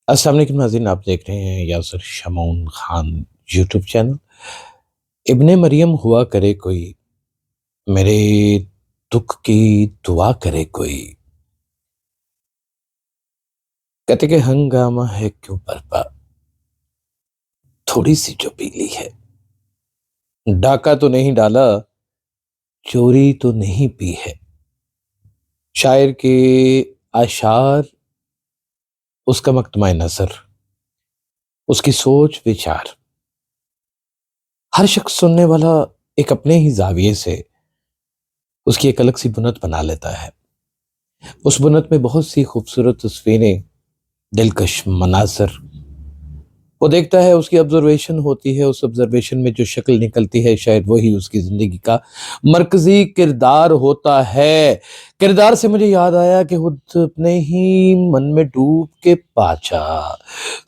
السلام علیکم ناظرین، آپ دیکھ رہے ہیں یاسر شمعون خان یوٹیوب چینل۔ ابن مریم ہوا کرے کوئی، میرے دکھ کی دعا کرے کوئی، کہتے کہ ہنگامہ ہے کیوں برپا، تھوڑی سی جو پیلی ہے، ڈاکہ تو نہیں ڈالا، چوری تو نہیں پی ہے۔ شاعر کے اشعار، اس کا مکتمہ نظر، اس کی سوچ وچار، ہر شخص سننے والا ایک اپنے ہی زاویے سے اس کی ایک الگ سی بنت بنا لیتا ہے۔ اس بنت میں بہت سی خوبصورت تصویریں، دلکش مناظر وہ دیکھتا ہے، اس کی آبزرویشن ہوتی ہے، اس آبزرویشن میں جو شکل نکلتی ہے شاید وہی اس کی زندگی کا مرکزی کردار ہوتا ہے۔ کردار سے مجھے یاد آیا کہ خود اپنے ہی من میں ڈوب کے پاچا،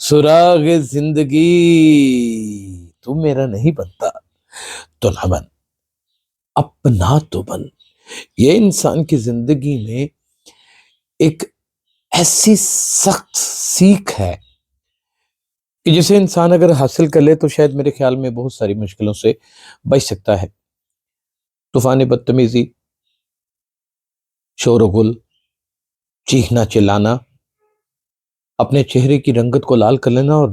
سراغ زندگی تو میرا نہیں بنتا تو نہ بن، اپنا تو بن۔ یہ انسان کی زندگی میں ایک ایسی سخت سیکھ ہے کہ جسے انسان اگر حاصل کر لے تو شاید میرے خیال میں بہت ساری مشکلوں سے بچ سکتا ہے۔ طوفان بدتمیزی، شور و گل، چیخنا چلانا، اپنے چہرے کی رنگت کو لال کر لینا اور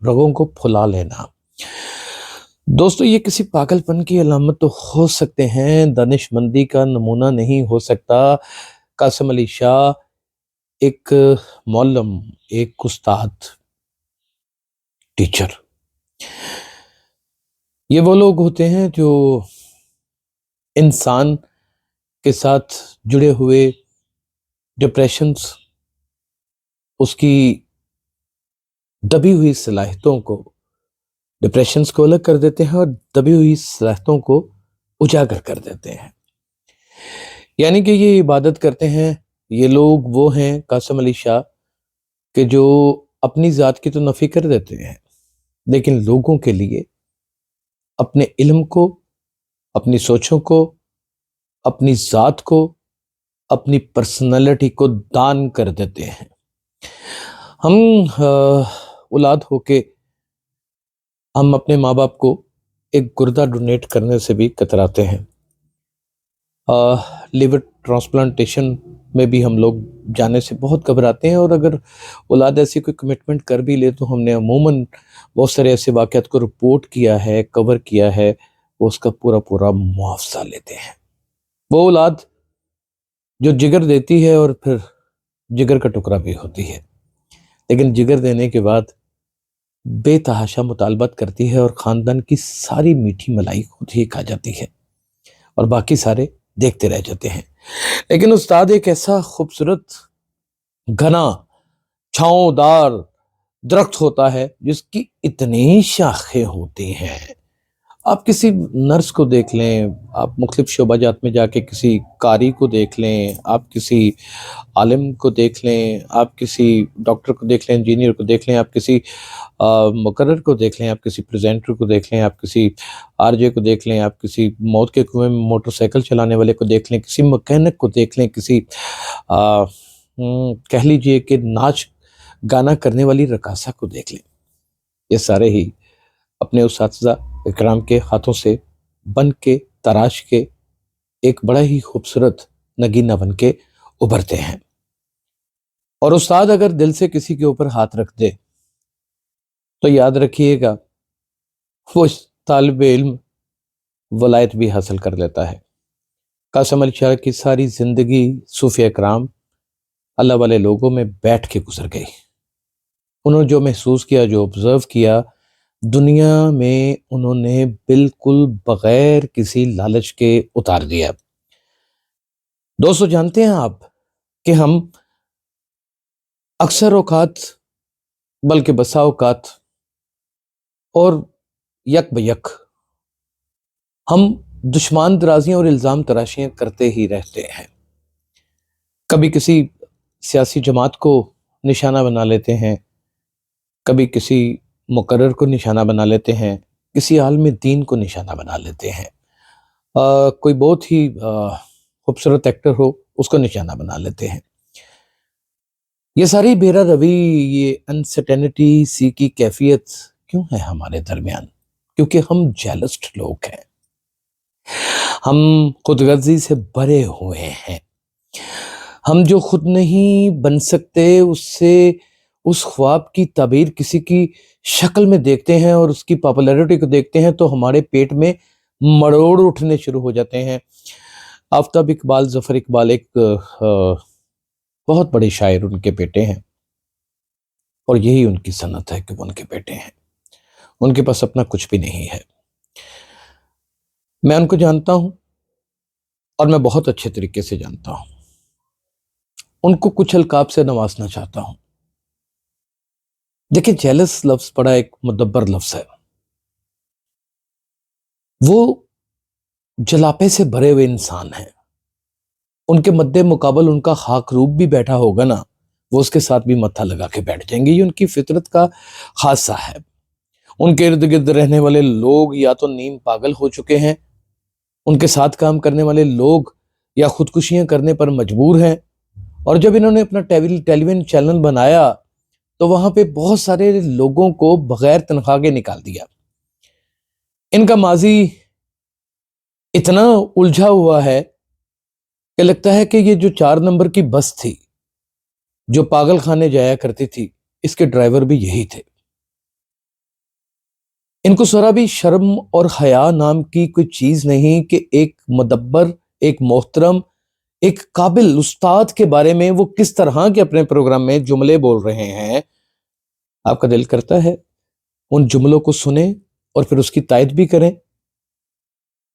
رگوں کو پھلا لینا، دوستو یہ کسی پاگل پن کی علامت تو ہو سکتے ہیں، دانش مندی کا نمونہ نہیں ہو سکتا۔ قاسم علی شاہ ایک معلم، ایک استاد، ٹیچر، یہ وہ لوگ ہوتے ہیں جو انسان کے ساتھ جڑے ہوئے ڈپریشنز، اس کی دبی ہوئی صلاحیتوں کو، ڈپریشنز کو الگ کر دیتے ہیں اور دبی ہوئی صلاحیتوں کو اجاگر کر دیتے ہیں۔ یعنی کہ یہ عبادت کرتے ہیں، یہ لوگ وہ ہیں قاسم علی شاہ کہ جو اپنی ذات کی تو نفی کر دیتے ہیں، لیکن لوگوں کے لیے اپنے علم کو، اپنی سوچوں کو، اپنی ذات کو، اپنی پرسنالٹی کو دان کر دیتے ہیں۔ ہم اولاد ہو کے ہم اپنے ماں باپ کو ایک گردہ ڈونیٹ کرنے سے بھی کتراتے ہیں۔ لیور ٹرانسپلانٹیشن میں بھی ہم لوگ جانے سے بہت گھبراتے ہیں، اور اگر اولاد ایسی کوئی کمٹمنٹ کر بھی لے تو ہم نے عموماً بہت سارے ایسے واقعات کو رپورٹ کیا ہے، کور کیا ہے، وہ اس کا پورا معاوضہ لیتے ہیں۔ وہ اولاد جو جگر دیتی ہے اور پھر جگر کا ٹکڑا بھی ہوتی ہے، لیکن جگر دینے کے بعد بے تحاشا مطالبات کرتی ہے اور خاندان کی ساری میٹھی ملائی خود ہی کھا جاتی ہے اور باقی سارے دیکھتے رہ جاتے ہیں۔ لیکن استاد ایک ایسا خوبصورت گھنا چھاؤں دار درخت ہوتا ہے جس کی اتنی شاخیں ہوتی ہیں۔ آپ کسی نرس کو دیکھ لیں، آپ مختلف شعبہ جات میں جا کے کسی قاری کو دیکھ لیں، آپ کسی عالم کو دیکھ لیں، آپ کسی ڈاکٹر کو دیکھ لیں، انجینئر کو دیکھ لیں، آپ کسی مقرر کو دیکھ لیں، آپ کسی پریزنٹر کو دیکھ لیں، آپ کسی آر جے کو دیکھ لیں، آپ کسی موت کے کنویں میں موٹر سائیکل چلانے والے کو دیکھ لیں، کسی مکینک کو دیکھ لیں، کسی کہہ لیجئے کہ ناچ گانا کرنے والی رقاصہ کو دیکھ لیں، یہ سارے ہی اپنے اساتذہ اکرام کے ہاتھوں سے بن کے تراش کے ایک بڑا ہی خوبصورت نگینہ بن کے ابھرتے ہیں۔ اور استاد اگر دل سے کسی کے اوپر ہاتھ رکھ دے تو یاد رکھیے گا وہ طالب علم ولایت بھی حاصل کر لیتا ہے۔ قاسم علی شاہ کی ساری زندگی صوفیہ کرام اللہ والے لوگوں میں بیٹھ کے گزر گئی۔ انہوں نے جو محسوس کیا، جو آبزرو کیا دنیا میں، انہوں نے بالکل بغیر کسی لالچ کے اتار دیا۔ دوستو جانتے ہیں آپ کہ ہم اکثر اوقات، بلکہ بسا اوقات اور یک بیک ہم دشمن درازیاں اور الزام تراشیاں کرتے ہی رہتے ہیں۔ کبھی کسی سیاسی جماعت کو نشانہ بنا لیتے ہیں، کبھی کسی مقرر کو نشانہ بنا لیتے ہیں، کسی عالم دین کو نشانہ بنا لیتے ہیں، کوئی بہت ہی خوبصورت ایکٹر ہو اس کو نشانہ بنا لیتے ہیں۔ یہ ساری بیرا روی، یہ انسرٹینٹی سی کی کیفیت کیوں ہے ہمارے درمیان؟ کیونکہ ہم جیلسٹ لوگ ہیں، ہم خود غرضی سے بھرے ہوئے ہیں۔ ہم جو خود نہیں بن سکتے اس خواب کی تعبیر کسی کی شکل میں دیکھتے ہیں اور اس کی پاپولیرٹی کو دیکھتے ہیں تو ہمارے پیٹ میں مروڑ اٹھنے شروع ہو جاتے ہیں۔ آفتاب اقبال، ظفر اقبال ایک بہت بڑے شاعر ان کے بیٹے ہیں، اور یہی ان کی صنعت ہے کہ وہ ان کے بیٹے ہیں، ان کے پاس اپنا کچھ بھی نہیں ہے۔ میں ان کو جانتا ہوں اور میں بہت اچھے طریقے سے جانتا ہوں، ان کو کچھ القاب سے نوازنا چاہتا ہوں۔ دیکھیں، جیلس لفظ بڑا ایک مدبر لفظ ہے، وہ جلاپے سے بھرے ہوئے انسان ہیں۔ ان کے مد مقابل ان کا خاک روب بھی بیٹھا ہوگا نا، وہ اس کے ساتھ بھی متھا لگا کے بیٹھ جائیں گے۔ یہ ان کی فطرت کا خاصہ ہے۔ ان کے ارد گرد رہنے والے لوگ یا تو نیم پاگل ہو چکے ہیں، ان کے ساتھ کام کرنے والے لوگ یا خودکشیاں کرنے پر مجبور ہیں، اور جب انہوں نے اپنا ٹیلی ویژن چینل بنایا تو وہاں پہ بہت سارے لوگوں کو بغیر تنخواہ کے نکال دیا۔ ان کا ماضی اتنا الجھا ہوا ہے کہ لگتا ہے کہ یہ جو 4 نمبر کی بس تھی جو پاگل خانے جایا کرتی تھی، اس کے ڈرائیور بھی یہی تھے۔ ان کو ذرا بھی شرم اور حیا نام کی کوئی چیز نہیں کہ ایک مدبر، ایک محترم، ایک قابل استاد کے بارے میں وہ کس طرح کے اپنے پروگرام میں جملے بول رہے ہیں۔ آپ کا دل کرتا ہے ان جملوں کو سنیں اور پھر اس کی تائید بھی کریں۔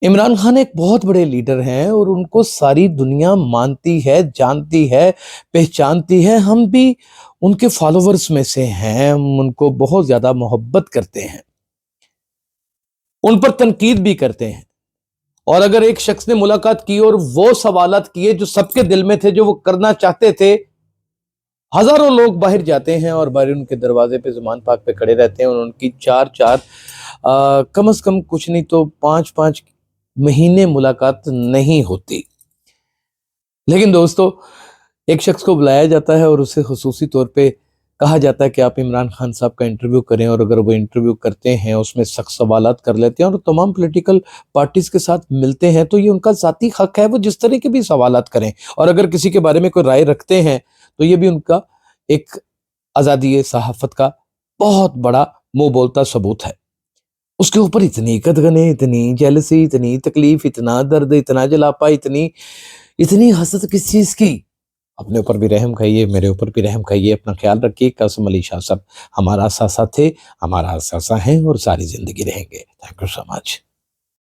عمران خان ایک بہت بڑے لیڈر ہیں اور ان کو ساری دنیا مانتی ہے، جانتی ہے، پہچانتی ہے۔ ہم بھی ان کے فالوورز میں سے ہیں، ہم ان کو بہت زیادہ محبت کرتے ہیں، ان پر تنقید بھی کرتے ہیں۔ اور اگر ایک شخص نے ملاقات کی اور وہ سوالات کیے جو سب کے دل میں تھے، جو وہ کرنا چاہتے تھے، ہزاروں لوگ باہر جاتے ہیں اور باہر ان کے دروازے پہ زمان پاک پہ کھڑے رہتے ہیں، اور ان کی 4 کم از کم کچھ نہیں تو 5 مہینے ملاقات نہیں ہوتی۔ لیکن دوستو، ایک شخص کو بلایا جاتا ہے اور اسے خصوصی طور پہ کہا جاتا ہے کہ آپ عمران خان صاحب کا انٹرویو کریں، اور اگر وہ انٹرویو کرتے ہیں، اس میں سخت سوالات کر لیتے ہیں اور تمام پولیٹیکل پارٹیز کے ساتھ ملتے ہیں، تو یہ ان کا ذاتی حق ہے، وہ جس طرح کے بھی سوالات کریں، اور اگر کسی کے بارے میں کوئی رائے رکھتے ہیں تو یہ بھی ان کا ایک آزادی صحافت کا بہت بڑا منہ بولتا ثبوت ہے۔ اس کے اوپر اتنی قدغنیں، اتنی جیلسی، اتنی تکلیف، اتنا درد، اتنا جلاپا، اتنی حسد کس چیز کی؟ اپنے اوپر بھی رحم کھائیے، میرے اوپر بھی رحم کھائیے، اپنا خیال رکھیے۔ قاسم علی شاہ صاحب ہمارا اثاثہ تھے، ہمارا اثاثہ ہیں اور ساری زندگی رہیں گے۔ Thank you so much.